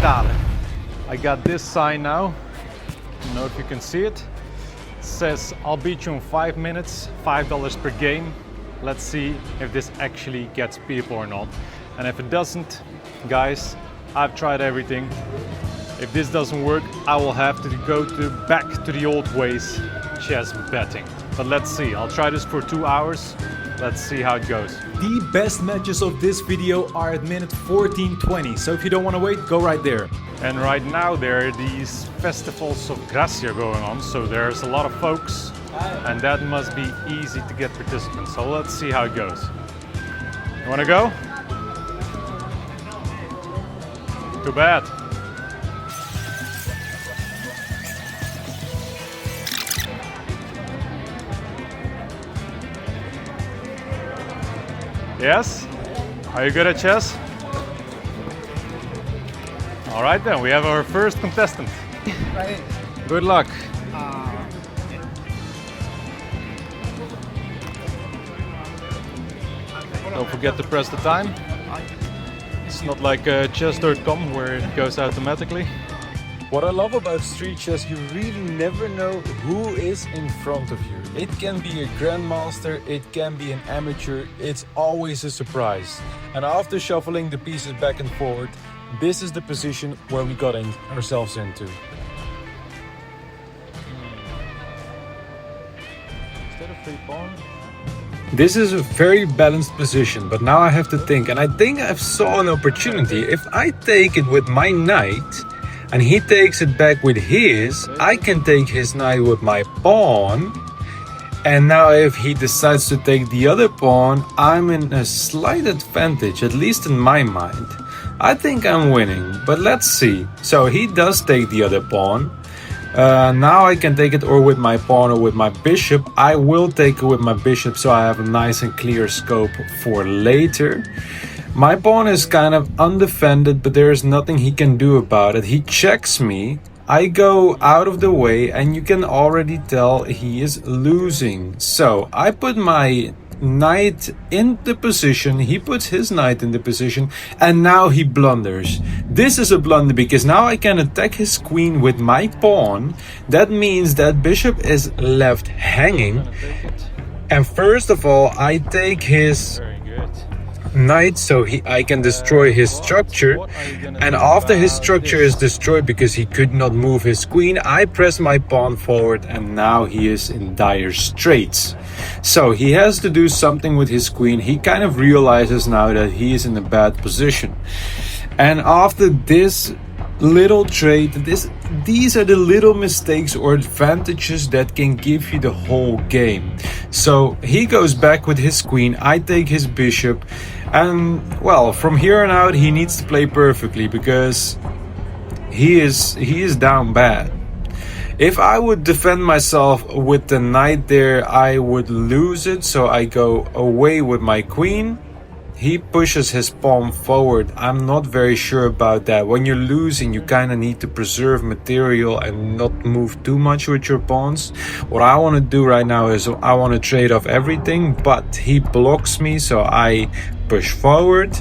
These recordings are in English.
Centrale. I got this sign now. I don't know if you can see it. It says, I'll beat you in 5 minutes, $5 per game. Let's see if this actually gets people or not. And if it doesn't, guys, I've tried everything. If this doesn't work, I will have to go back to the old ways, chess betting. But let's see, I'll try this for 2 hours. Let's see how it goes. The best matches of this video are at minute 14:20, so if you don't want to wait, go right there. And right now there are these festivals of Gracia going on, so there's a lot of folks, and that must be easy to get participants. So let's see how it goes. You wanna go? Too bad. Yes? Are you good at chess? All right then, we have our first contestant. Right. Good luck. Don't forget to press the time. It's not like chess.com where it goes automatically. What I love about street chess, you really never know who is in front of you. It can be a grandmaster, it can be an amateur, it's always a surprise. And after shuffling the pieces back and forward, this is the position where we got ourselves into. Instead of free pawn. This is a very balanced position, but now I have to think, and I think I've saw an opportunity. If I take it with my knight, and he takes it back with his, I can take his knight with my pawn. And now if he decides to take the other pawn, I'm in a slight advantage, at least in my mind. I think I'm winning, but let's see. So he does take the other pawn. Now I can take it or with my pawn or with my bishop. I will take it with my bishop so I have a nice and clear scope for later. My pawn is kind of undefended, but there is nothing he can do about it. He checks me. I go out of the way and you can already tell he is losing. So I put my knight in the position, he puts his knight in the position, and now he blunders. This is a blunder because now I can attack his queen with my pawn. That means that bishop is left hanging. And first of all, I take his knight so I can destroy his structure, and after his structure is destroyed because he could not move his queen, I press my pawn forward and now he is in dire straits. So he has to do something with his queen. He kind of realizes now that he is in a bad position, and after this little trade, these are the little mistakes or advantages that can give you the whole game. So he goes back with his queen, I take his bishop, and well, from here on out he needs to play perfectly because he is down bad. If I would defend myself with the knight there, I would lose it, so I go away with my queen. He pushes his pawn forward. I'm not very sure about that. When you're losing, you kind of need to preserve material and not move too much with your pawns. What I want to do right now is I want to trade off everything, but he blocks me, so I push forward.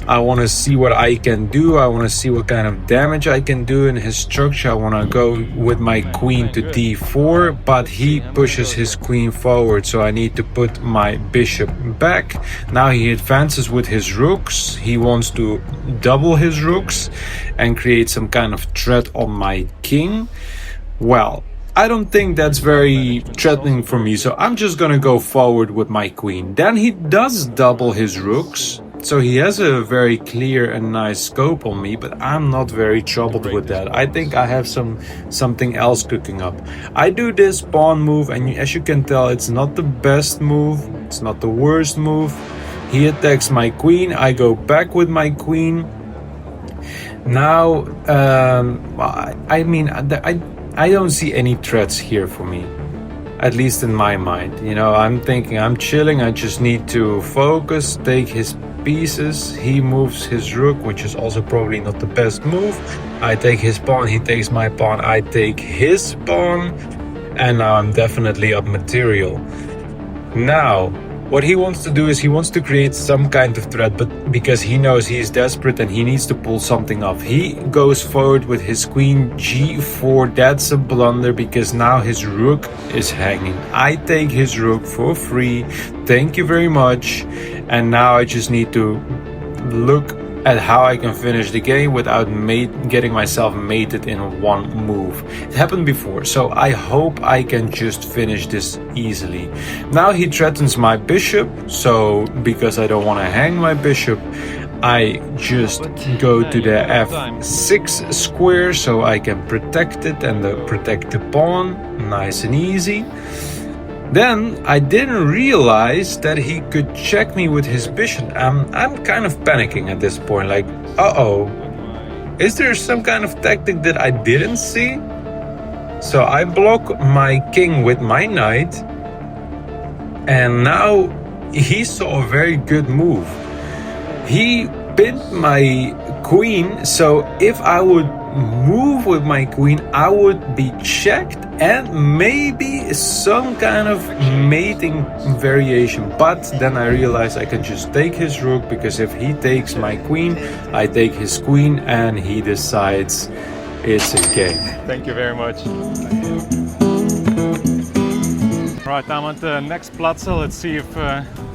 I want to see what I can do. I want to see what kind of damage I can do in his structure. I want to go with my queen to d4, but he pushes his queen forward, so I need to put my bishop back. Now he advances with his rooks. He wants to double his rooks and create some kind of threat on my king. Well, I don't think that's very threatening for me, so I'm just gonna go forward with my queen. Then he does double his rooks. So he has a very clear and nice scope on me, but I'm not very troubled with that. I think I have something else cooking up. I do this pawn move, and as you can tell, it's not the best move. It's not the worst move. He attacks my queen. I go back with my queen. Now, I mean, I don't see any threats here for me. At least in my mind. You know, I'm thinking I'm chilling. I just need to focus, take his pieces. He moves his rook, which is also probably not the best move. I take his pawn, he takes my pawn, I take his pawn, and now I'm definitely up material. Now, What he wants to do is he wants to create some kind of threat, but because he knows he is desperate and he needs to pull something off, he goes forward with his queen g4. That's a blunder because now his rook is hanging. I take his rook for free. Thank you very much. And now I just need to look at how I can finish the game without getting myself mated in one move. It happened before, so I hope I can just finish this easily. Now he threatens my bishop, so because I don't want to hang my bishop, I just go to the f6 square so I can protect it and protect the pawn. Nice and easy. Then I didn't realize that he could check me with his bishop. I'm kind of panicking at this point, like, uh-oh, is there some kind of tactic that I didn't see? So I block my king with my knight, and now he saw a very good move. He pinned my queen, so if I would move with my queen, I would be checked and maybe some kind of mating variation. But then I realized I can just take his rook, because if he takes my queen, I take his queen, and he decides it's a game. Thank you very much. Right, I'm at the next plaza. Let's see if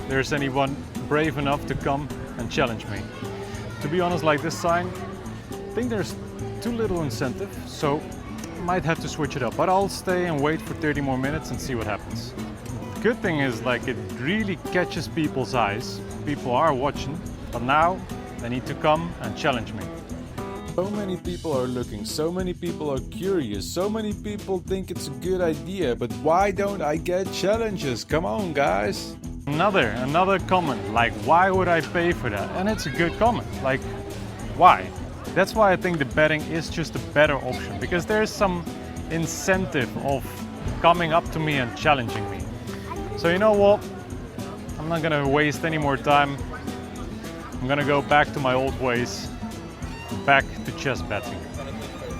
there's anyone brave enough to come and challenge me. To be honest, like this sign, I think there's too little incentive, so might have to switch it up, but I'll stay and wait for 30 more minutes and see what happens. Good thing is, like, it really catches people's eyes. People are watching, but now they need to come and challenge me. So many people are looking, so many people are curious, so many people think it's a good idea, but why don't I get challenges? Come on, guys. Another comment, like, why would I pay for that? And it's a good comment, like, why? That's why I think the betting is just a better option, because there's some incentive of coming up to me and challenging me. So you know what? I'm not gonna waste any more time. I'm gonna go back to my old ways, back to chess betting.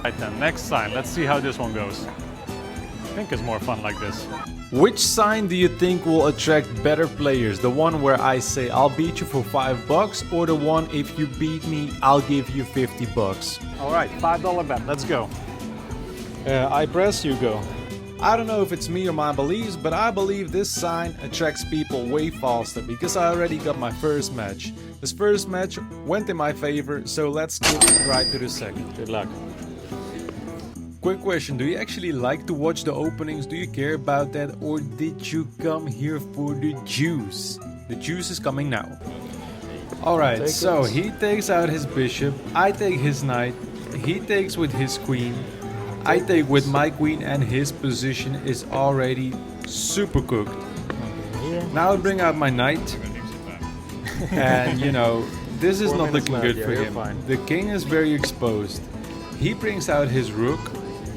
Right then, next sign. Let's see how this one goes. I think it's more fun like this. Which sign do you think will attract better players? The one where I say I'll beat you for $5, or the one if you beat me I'll give you $50? All right, $5 bet, let's go. I press, you go. I don't know if it's me or my beliefs, but I believe this sign attracts people way faster, because I already got my first match. This first match went in my favor, so let's skip right to the second. Good luck. Quick question, do you actually like to watch the openings? Do you care about that, or did you come here for the juice? The juice is coming now. Alright, so he takes out his bishop, I take his knight, he takes with his queen, I take with my queen, and his position is already super cooked. Now I bring out my knight, and you know, this is not looking good for him. The king is very exposed. He brings out his rook,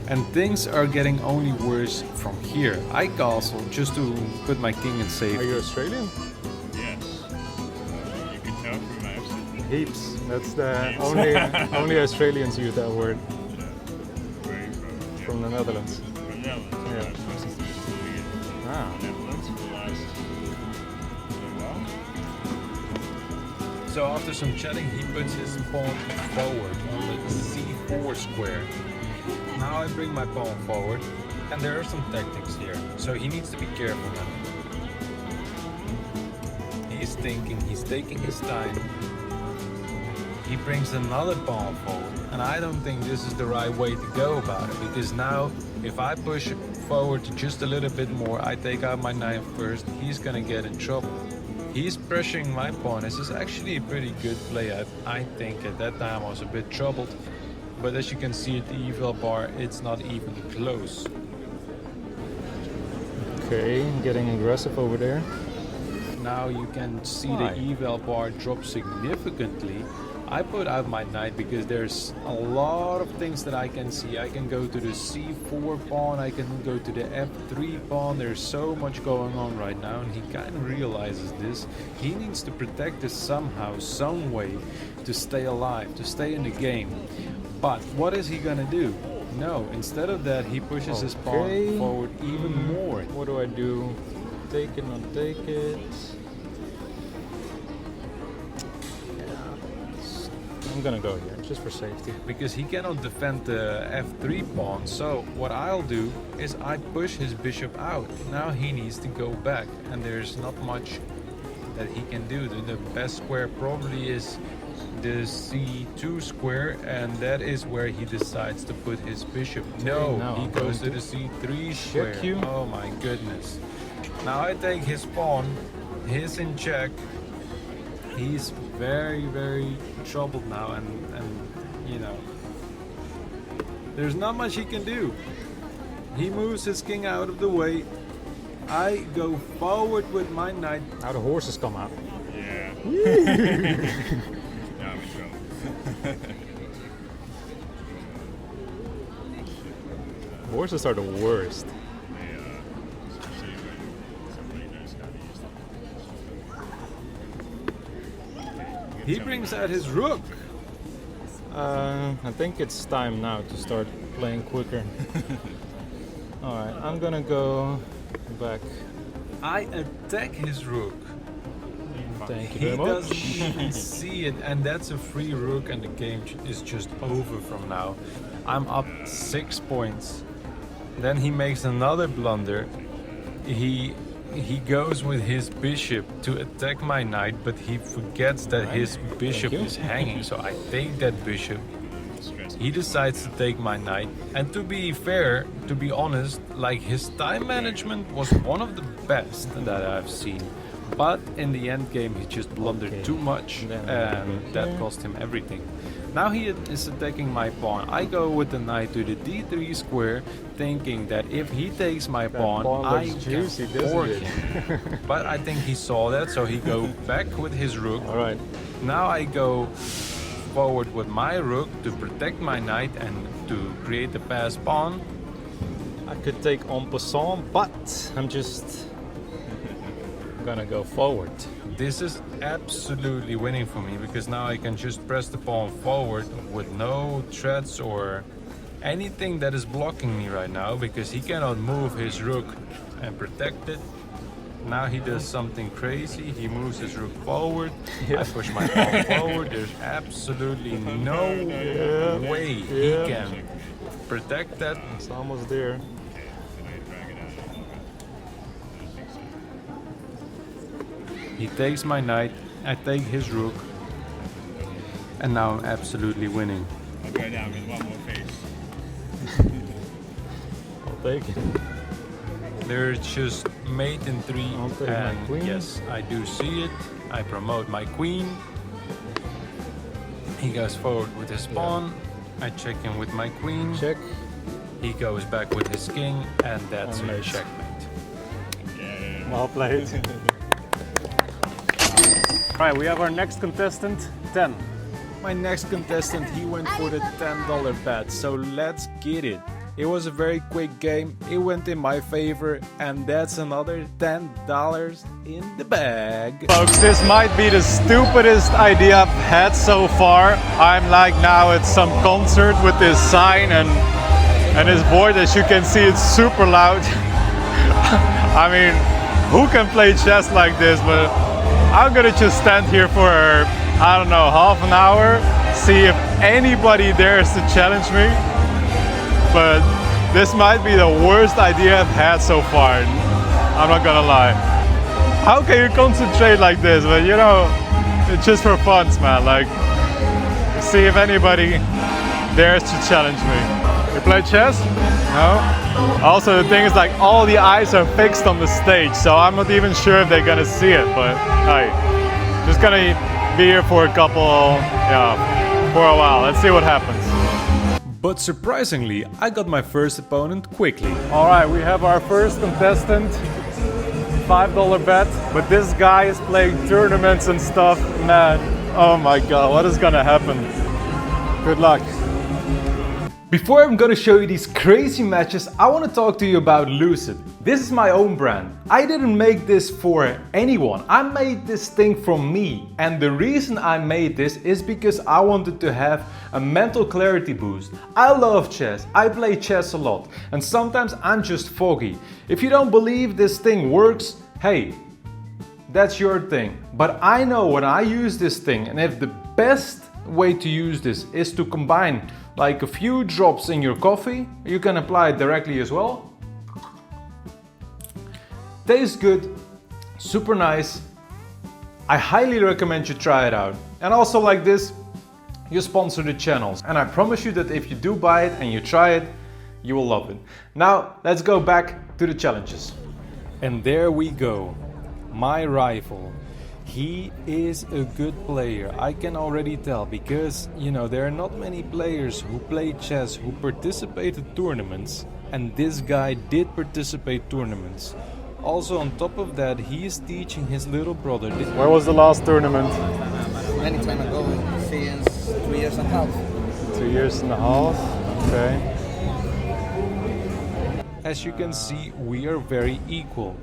and things are getting only worse from here. I castle just to put my king in safety. Are you Australian? Yes. You can tell from my accent. Heaps. That's the only Australians use that word. Where are you from? From the Netherlands. From Netherlands. Yeah. My sister used to live in Ah. Netherlands for the last while. So after some chatting, he puts his pawn forward on the c4 square. Now I bring my pawn forward, and there are some tactics here, so he needs to be careful now. He's thinking, he's taking his time. He brings another pawn forward, and I don't think this is the right way to go about it, because now if I push forward just a little bit more, I take out my knight first, he's gonna get in trouble. He's pressuring my pawn. This is actually a pretty good play. I think at that time I was a bit troubled, but as you can see at the eval bar, it's not even close. Okay, getting aggressive over there. Now you can see the eval bar drop significantly. I put out my knight because there's a lot of things that I can see. I can go to the c4 pawn, I can go to the f3 pawn. There's so much going on right now, and he kind of realizes this. He needs to protect this somehow, some way, to stay alive, to stay in the game. But what is he gonna do? No, instead of that, he pushes his pawn forward even more. What do I do? Take it, not take it. gonna go here, just for safety. because he cannot defend the f3 pawn. So what I'll do is I push his bishop out. Now he needs to go back, and there's not much that he can do. The best square probably is the c2 square, and that is where he decides to put his bishop. No, now he I'm goes to going the c3 square. you. Oh my goodness. Now I take his pawn, he's in check. He's very, very troubled now, and you know, there's not much he can do. He moves his king out of the way. I go forward with my knight. Now the horses come out. Yeah. Now I'm in trouble. Horses are the worst. Especially when somebody knows how to use them. He brings out his rook. I think it's time now to start playing quicker. Alright, I'm gonna go back. I attack his rook. Thank you He very much. doesn't even see it, and that's a free rook, and the game is just over from now. I'm up 6 points. Then he makes another blunder. He goes with his bishop to attack my knight, but he forgets that his bishop you. is hanging. So I take that bishop. He decides to take my knight, and to be fair, to be honest, like, his time management was one of the best that I've seen. But in the end game, he just blundered too much, Then and that cost him everything. Now he is attacking my pawn. I go with the knight to the d3 square, thinking that if he takes my pawn, pawn I looks can juicy, doesn't fork it? him. But I think he saw that, so he go back with his rook. Alright. Now I go forward with my rook to protect my knight and to create the pass pawn. I could take en passant, but I'm just gonna go forward. This is absolutely winning for me, because now I can just press the pawn forward with no threats or anything that is blocking me right now, because he cannot move his rook and protect it. Now he does something crazy. He moves his rook forward. I push my pawn forward. There's absolutely no way he can protect that. It's almost there. He takes my knight. I take his rook. And now I'm absolutely winning. I'll go down with one more face. I'll take it. They're just mate in 3, I'll take my and queen. yes, I do see it. I promote my queen. He goes forward with his pawn. I check in with my queen. Check. He goes back with his king, and that's And a mate. checkmate. Well played. Alright, we have our next contestant, 10. My next contestant, he went for the $10 bet, so let's get it. It was a very quick game, it went in my favor, and that's another $10 in the bag. Folks, this might be the stupidest idea I've had so far. I'm like now at some concert with this sign and this board. As you can see, it's super loud. I mean, who can play chess like this? But I'm gonna just stand here for, I don't know, half an hour, see if anybody dares to challenge me. But this might be the worst idea I've had so far. I'm not gonna lie. How can you concentrate like this? But you know, it's just for fun, man. Like, see if anybody dares to challenge me. You play chess? No? Also, the thing is, like, all the eyes are fixed on the stage, so I'm not even sure if they're gonna see it. But hey, just gonna be here for a couple, for a while. Let's see what happens. But surprisingly, I got my first opponent quickly. All right, we have our first contestant. $5 bet, but this guy is playing tournaments and stuff. Man, oh my god, what is gonna happen? Good luck. Before I'm gonna show you these crazy matches, I wanna talk to you about Lucid. This is my own brand. I didn't make this for anyone. I made this thing for me. And the reason I made this is because I wanted to have a mental clarity boost. I love chess. I play chess a lot. And sometimes I'm just foggy. If you don't believe this thing works, hey, that's your thing. But I know when I use this thing, and if the best way to use this is to combine like a few drops in your coffee. You can apply it directly as well. Tastes good, super nice. I highly recommend you try it out. And also like this, you sponsor the channels. And I promise you that if you do buy it and you try it, you will love it. Now, let's go back to the challenges. And there we go, my rival. He is a good player, I can already tell, because, you know, there are not many players who play chess who participate in tournaments, and this guy did participate tournaments. Also, on top of that, he is teaching his little brother. Where was the last tournament? Many time ago, since 2 years and a half. 2 years and a half, okay. As you can see, we are very equal.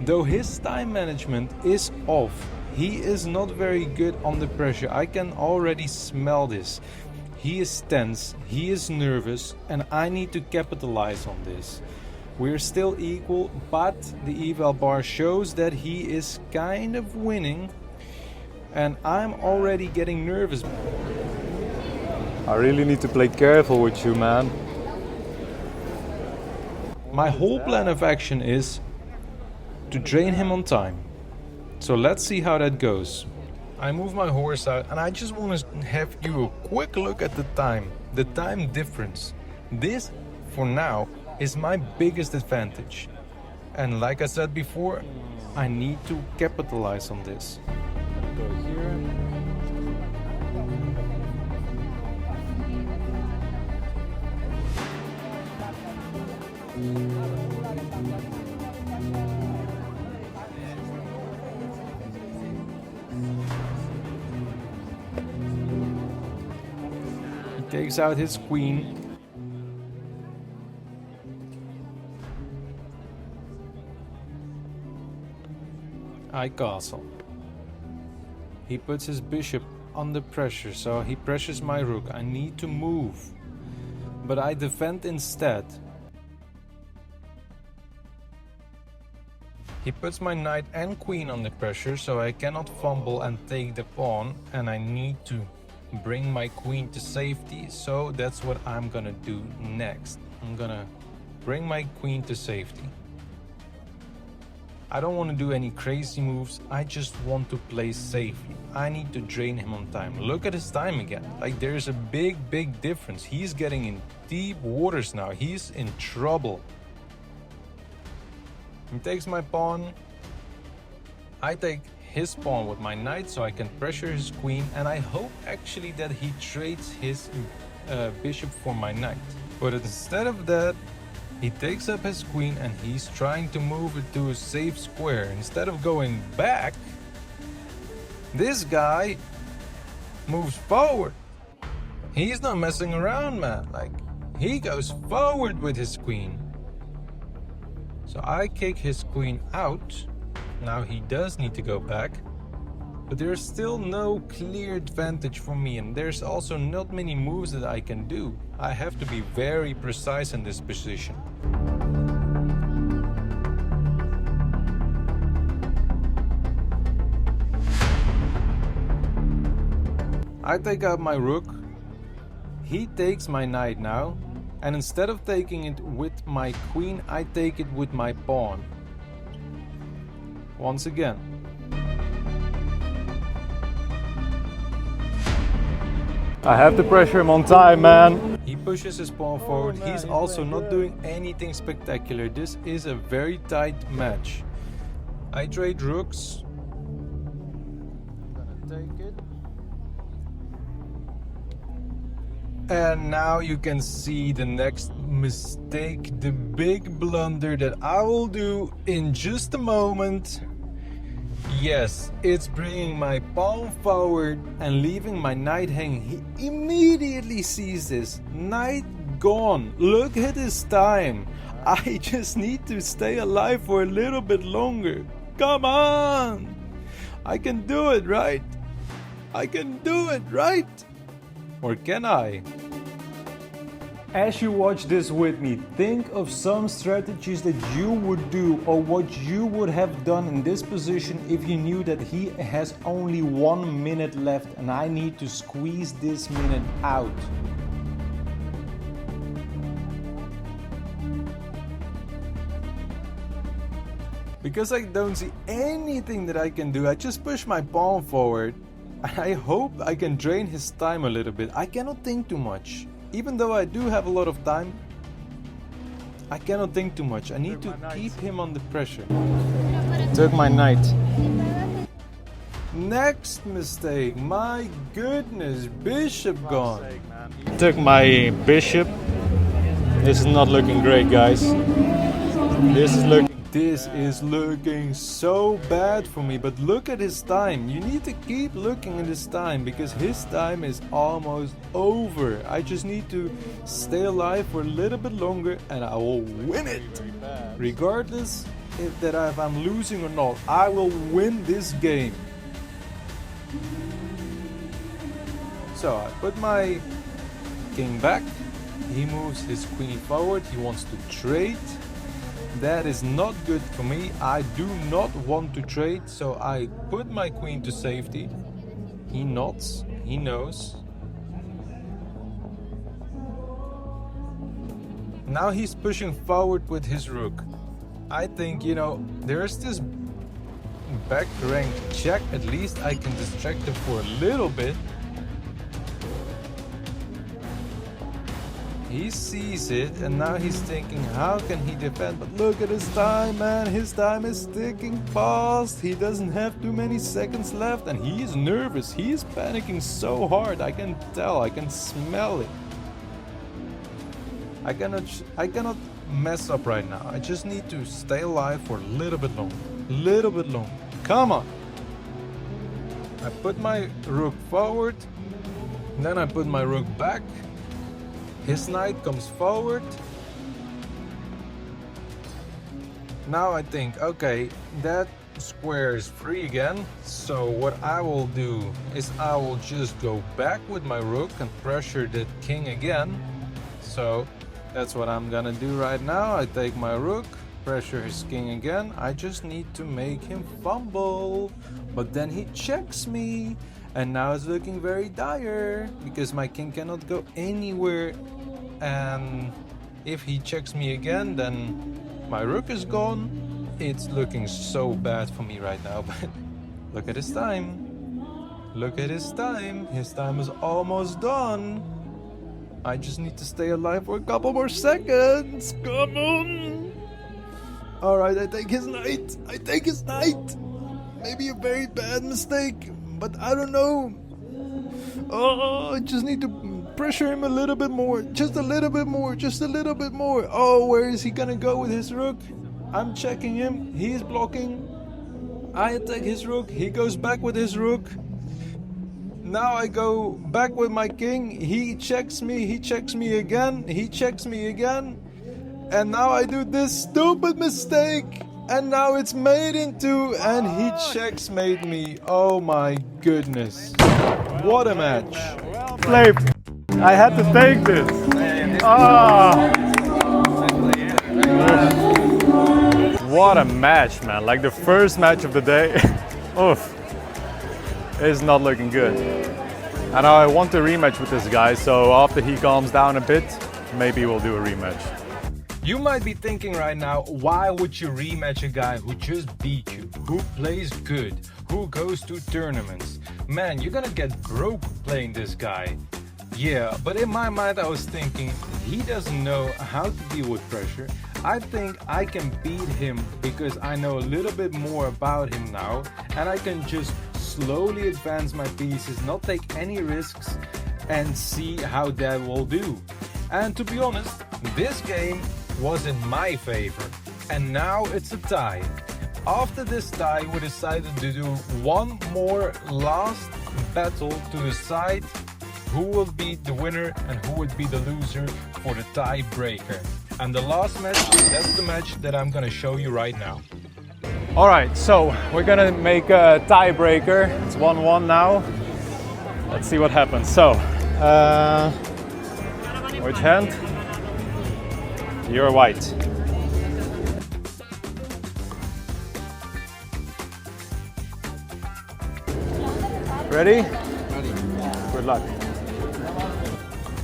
Though his time management is off, he is not very good on the pressure. I can already smell this. He is tense, he is nervous, and I need to capitalize on this. We're still equal, but the eval bar shows that he is kind of winning, and I'm already getting nervous. I really need to play careful with you, man. My whole plan of action is to drain him on time. So let's see how that goes. I move my horse out and I just want to have you a quick look at the time difference. This, for now, is my biggest advantage. And like I said before, I need to capitalize on this. Go here. He takes out his queen. I castle. He puts his bishop under pressure, so he pressures my rook. I need to move, but I defend instead. He puts my knight and queen under pressure, so I cannot fumble and take the pawn, and I need to bring my queen to safety, so that's what I'm gonna do next. I'm gonna bring my queen to safety. I don't want to do any crazy moves, I just want to play safely. I need to drain him on time. Look at his time again. Like, there's a big difference. He's getting in deep waters now. He's in trouble. He takes my pawn. I take his pawn with my knight so I can pressure his queen, and I hope actually that he trades his bishop for my knight. But instead of that, he takes up his queen and he's trying to move it to a safe square. Instead of going back, this guy moves forward. He's not messing around, man. Like, he goes forward with his queen. So I kick his queen out. Now he does need to go back, but there's still no clear advantage for me, and there's also not many moves that I can do. I have to be very precise in this position. I take out my rook. He takes my knight now, and instead of taking it with my queen, I take it with my pawn. Once again. I have to pressure him on time, man. He pushes his pawn forward. He's also not doing anything spectacular. This is a very tight match. I trade rooks. I'm gonna take it. And now you can see the next mistake, the big blunder that I will do in just a moment. Yes, it's bringing my pawn forward and leaving my knight hanging. He immediately sees this. Knight gone. Look at his time. I just need to stay alive for a little bit longer. Come on. I can do it, right? I can do it, right? Or can I? As you watch this with me, think of some strategies that you would do or what you would have done in this position if you knew that he has only 1 minute left and I need to squeeze this minute out. Because I don't see anything that I can do, I just push my pawn forward. I hope I can drain his time a little bit. I cannot think too much. Even though I do have a lot of time, I cannot think too much. I need to keep him under pressure. Took my knight. Next mistake. My goodness, bishop gone. Took my bishop. This is not looking great, guys. This is looking so bad for me, but look at his time. You need to keep looking at his time because his time is almost over. I just need to stay alive for a little bit longer and I will win it. Regardless if I'm losing or not, I will win this game. So I put my king back. He moves his queen forward. He wants to trade. That is not good for me. I do not want to trade, so I put my queen to safety. He nods, he knows. Now he's pushing forward with his rook. I think, there's this back rank check. At least I can distract him for a little bit. He sees it and now he's thinking, how can he defend? But look at his time, man. His time is ticking fast. He doesn't have too many seconds left and he is nervous. He is panicking so hard. I can tell, I can smell it. I cannot mess up right now. I just need to stay alive for a little bit longer. Come on. I put my rook forward. Then I put my rook back. His knight comes forward. Now I think, okay, that square is free again. So what I will do is I will just go back with my rook and pressure that king again. So that's what I'm gonna do right now. I take my rook, pressure his king again. I just need to make him fumble. But then he checks me. And now it's looking very dire because my king cannot go anywhere. And if he checks me again, then my rook is gone. It's looking so bad for me right now, but look at his time. Look at his time. His time is almost done. I just need to stay alive for a couple more seconds. Come on. All right, I take his knight. Maybe a very bad mistake, but I don't know. Oh, I just need to pressure him a little bit more. Just a little bit more. Oh, where is he gonna go with his rook? I'm checking him. He is blocking. I attack his rook. He goes back with his rook. Now I go back with my king. He checks me. He checks me again. And now I do this stupid mistake. And now it's made into, and he checkmate me. Oh my goodness. What a match. Well played. I had to take this. What a match, man. Like the first match of the day. Oof. It's not looking good. And I want to rematch with this guy, so after he calms down a bit, maybe we'll do a rematch. You might be thinking right now, why would you rematch a guy who just beat you, who plays good, who goes to tournaments? Man, you're gonna get broke playing this guy. Yeah, but in my mind I was thinking, he doesn't know how to deal with pressure. I think I can beat him because I know a little bit more about him now, and I can just slowly advance my pieces, not take any risks, and see how that will do. And to be honest, this game was in my favor, and now it's a tie. After this tie, we decided to do one more last battle to decide who will be the winner and who would be the loser for the tiebreaker. And the last match, that's the match that I'm gonna show you right now. All right, so we're gonna make a tiebreaker. It's 1-1 now. Let's see what happens. So, which hand? You're white. Ready? Good luck.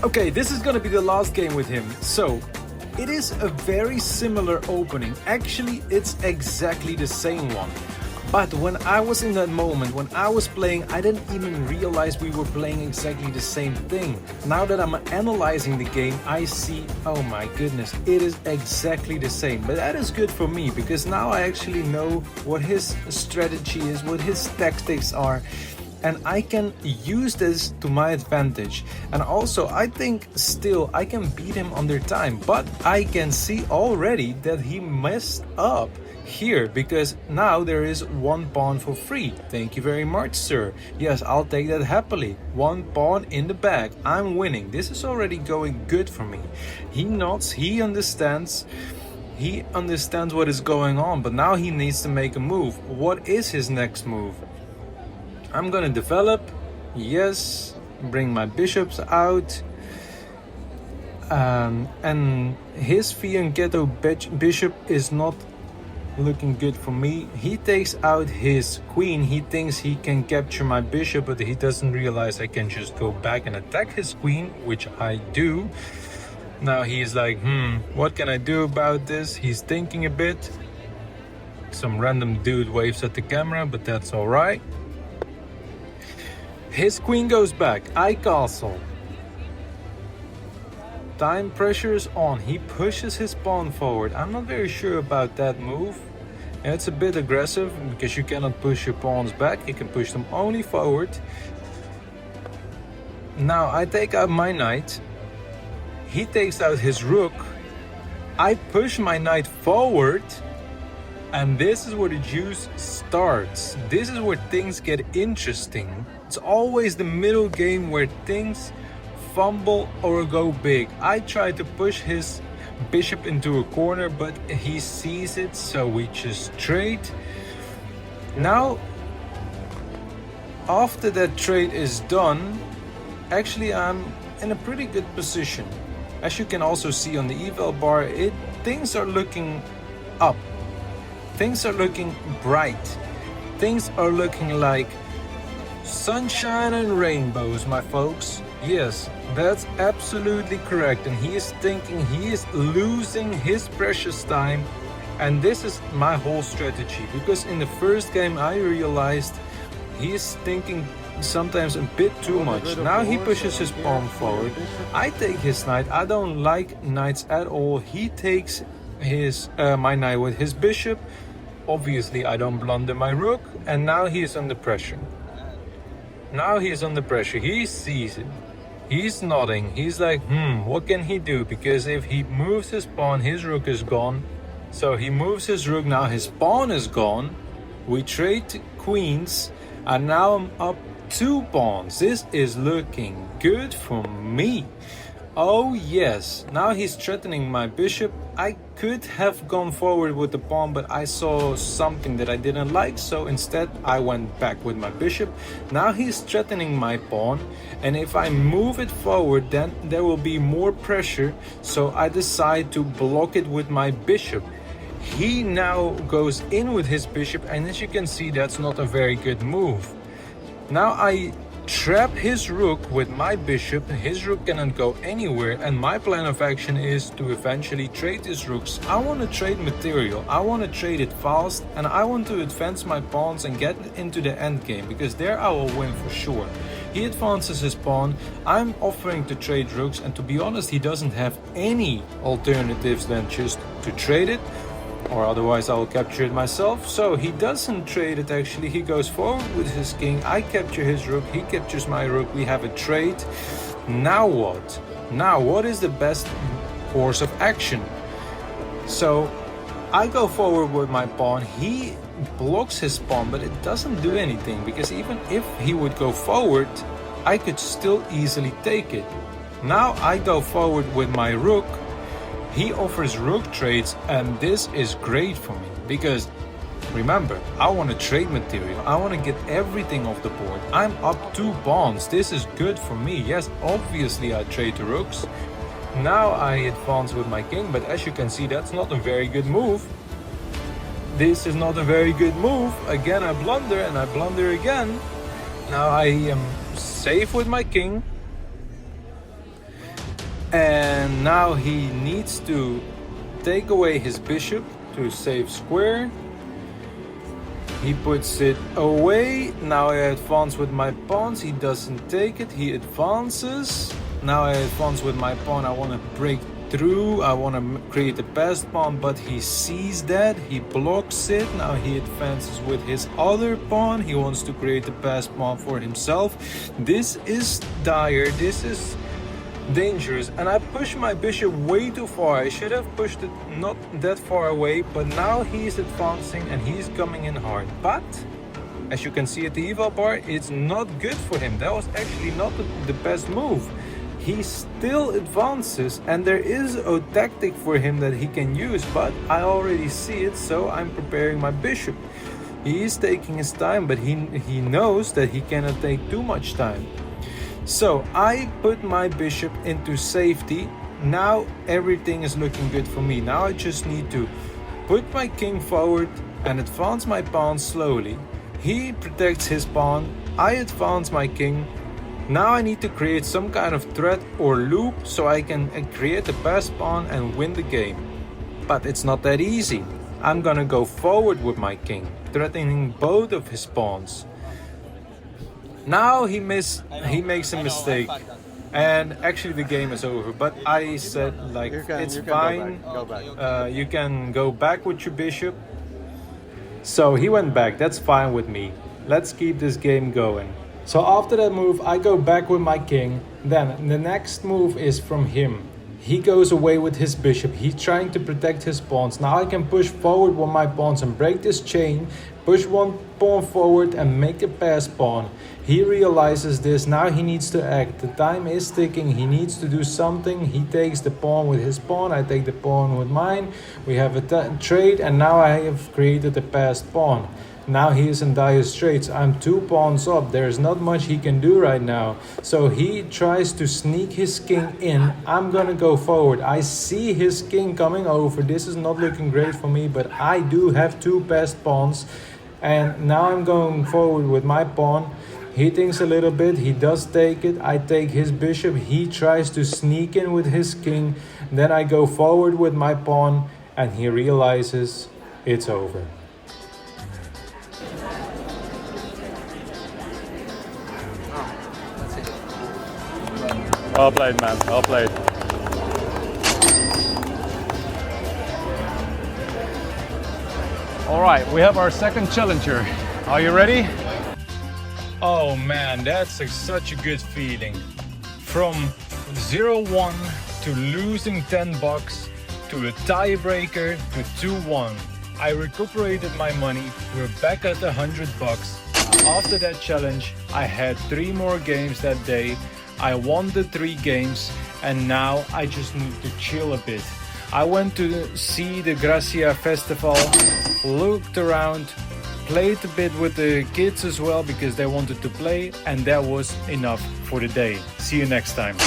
Okay, this is gonna be the last game with him. So, it is a very similar opening. Actually, it's exactly the same one. But when I was in that moment, when I was playing, I didn't even realize we were playing exactly the same thing. Now that I'm analyzing the game, I see, oh my goodness, it is exactly the same. But that is good for me, because now I actually know what his strategy is, what his tactics are. And I can use this to my advantage. And also, I think still I can beat him under time. But I can see already that he messed up here, because now there is one pawn for free. Thank you very much, sir. Yes, I'll take that happily. One pawn in the bag. I'm winning. This is already going good for me. He nods, he understands. He understands what is going on, but now he needs to make a move. What is his next move? I'm gonna develop, yes, bring my bishops out, and his Fianchetto bishop is not looking good for me. He takes out his queen. He thinks he can capture my bishop, but he doesn't realize I can just go back and attack his queen, which I do. Now he's like, what can I do about this? He's thinking a bit. Some random dude waves at the camera, but that's all right. His queen goes back. I castle. Time pressure is on. He pushes his pawn forward. I'm not very sure about that move. It's a bit aggressive because you cannot push your pawns back. You can push them only forward. Now I take out my knight. He takes out his rook. I push my knight forward. And this is where the juice starts. This is where things get interesting. It's always the middle game where things fumble or go big. I try to push his bishop into a corner, but he sees it, so we just trade. Now, after that trade is done, actually I'm in a pretty good position. As you can also see on the eval bar, things are looking up. Things are looking bright. Things are looking like sunshine and rainbows, my folks. Yes, that's absolutely correct. And he is thinking he is losing his precious time. And this is my whole strategy. Because in the first game I realized he is thinking sometimes a bit too much. Now he pushes his pawn forward. I take his knight. I don't like knights at all. He takes his my knight with his bishop. Obviously I don't blunder my rook, and now he is under pressure. Now he is under pressure. He sees it. He's nodding. He's like, what can he do? Because if he moves his pawn, his rook is gone. So he moves his rook, now his pawn is gone. We trade queens, and now I'm up 2 pawns. This is looking good for me. Oh yes, now he's threatening my bishop. I could have gone forward with the pawn, but I saw something that I didn't like, so instead I went back with my bishop. Now he's threatening my pawn, and if I move it forward, then there will be more pressure, so I decide to block it with my bishop. He now goes in with his bishop, and as you can see, that's not a very good move. Now I trap his rook with my bishop. His rook cannot go anywhere, and my plan of action is to eventually trade his rooks. I want to trade material, I want to trade it fast, and I want to advance my pawns and get into the endgame, because there I will win for sure. He advances his pawn, I'm offering to trade rooks, and to be honest, he doesn't have any alternatives than just to trade it, or otherwise I will capture it myself. So he doesn't trade it actually, he goes forward with his king, I capture his rook, he captures my rook, we have a trade. Now what? Now what is the best course of action? So I go forward with my pawn, he blocks his pawn, but it doesn't do anything, because even if he would go forward, I could still easily take it. Now I go forward with my rook. He offers rook trades, and this is great for me, because remember, I want to trade material, I want to get everything off the board. I'm up 2 pawns, this is good for me. Yes, obviously I trade the rooks. Now I advance with my king, but as you can see, that's not a very good move. This is not a very good move. Again, I blunder and I blunder again. Now I am safe with my king. And now he needs to take away his bishop to save square. He puts it away. Now I advance with my pawns. He doesn't take it. He advances. Now I advance with my pawn. I want to break through. I want to create a passed pawn, but he sees that. He blocks it. Now he advances with his other pawn. He wants to create a passed pawn for himself. This is dire. This is dangerous, and I pushed my bishop way too far. I should have pushed it not that far away, but now he's advancing and he's coming in hard. But as you can see at the eval bar, it's not good for him. That was actually not the best move. He still advances, and there is a tactic for him that he can use, but I already see it, so I'm preparing my bishop. He is taking his time, but he knows that he cannot take too much time. So I put my bishop into safety. Now everything is looking good for me. Now I just need to put my king forward and advance my pawn slowly. He protects his pawn. I advance my king. Now I need to create some kind of threat or loop so I can create a passed pawn and win the game. But it's not that easy. I'm gonna go forward with my king, threatening both of his pawns. Now he makes a mistake, and actually the game is over. But I said, like, it's fine. You can go back with your bishop. So he went back. That's fine with me. Let's keep this game going. So after that move, I go back with my king. Then the next move is from him. He goes away with his bishop. He's trying to protect his pawns. Now I can push forward with my pawns and break this chain. Push one pawn forward and make a passed pawn. He realizes this. Now he needs to act. The time is ticking. He needs to do something. He takes the pawn with his pawn. I take the pawn with mine. We have a trade, and now I have created a passed pawn. Now he is in dire straits. I'm 2 pawns up. There's not much he can do right now. So he tries to sneak his king in. I'm gonna go forward. I see his king coming over. This is not looking great for me, but I do have 2 passed pawns. And now I'm going forward with my pawn. He thinks a little bit. He does take it. I take his bishop. He tries to sneak in with his king. Then I go forward with my pawn, and he realizes it's over. Well played, man. Well played. All right, we have our second challenger. Are you ready? Oh man, that's such a good feeling. From 0-1 to losing 10 bucks to a tiebreaker to 2-1. I recuperated my money. We're back at 100 bucks. After that challenge, I had 3 more games that day. I won the 3 games, and now I just need to chill a bit. I went to see the Gracia Festival, looked around, played a bit with the kids as well because they wanted to play, and that was enough for the day. See you next time.